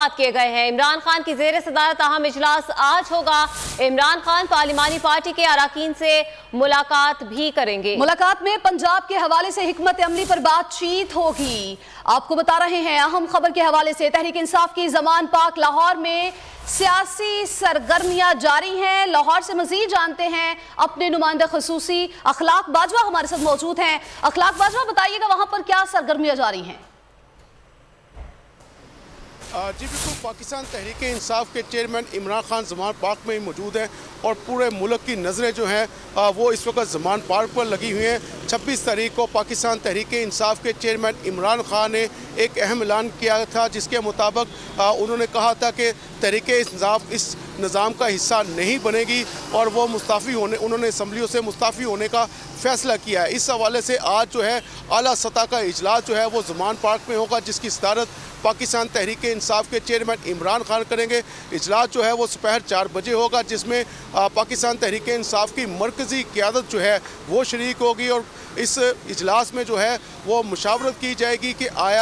किए गए हैं। इमरान खान की जेर सदारत अहम इजलास आज होगा। इमरान खान पार्लिमानी पार्टी के अराकीन से मुलाकात भी करेंगे। मुलाकात में पंजाब के हवाले से हिकमत अमली पर बातचीत होगी। आपको बता रहे हैं अहम खबर के हवाले से तहरीक इंसाफ की जमान पाक लाहौर में सियासी सरगर्मियां जारी हैं। लाहौर से मजीद जानते हैं अपने नुमाइंदा खसूसी अखलाक बाजवा हमारे साथ मौजूद हैं। अखलाक बाजवा, बताइएगा वहां पर क्या सरगर्मियां जारी हैं? जी बिल्कुल, पाकिस्तान तहरीक इंसाफ के चेयरमैन इमरान खान जमान पार्क में ही मौजूद हैं और पूरे मुल्क की नज़रें जो हैं वो इस वक्त जमान पार्क पर लगी हुई हैं। 26 तारीख को पाकिस्तान तहरीक इंसाफ के चेयरमैन इमरान खान ने एक अहम ऐलान किया था, जिसके मुताबिक उन्होंने कहा था कि तहरीक इंसाफ इस निज़ाम का हिस्सा नहीं बनेगी और वो उन्होंने असम्बलियों से मुस्ताफ़ी होने का फ़ैसला किया है। इस हवाले से आज जो है आला सतह का इजलास जो है वो जमान पार्क में होगा, जिसकी सदारत पाकिस्तान तहरीक इंसाफ के चेयरमैन इमरान खान करेंगे। इजलास जो है वो दोपहर 4 बजे होगा, जिसमें पाकिस्तान तहरीक इंसाफ की मरकज़ी क़यादत जो है वो शरीक होगी और इस इजलास में जो है वो मुशावरत की जाएगी कि आया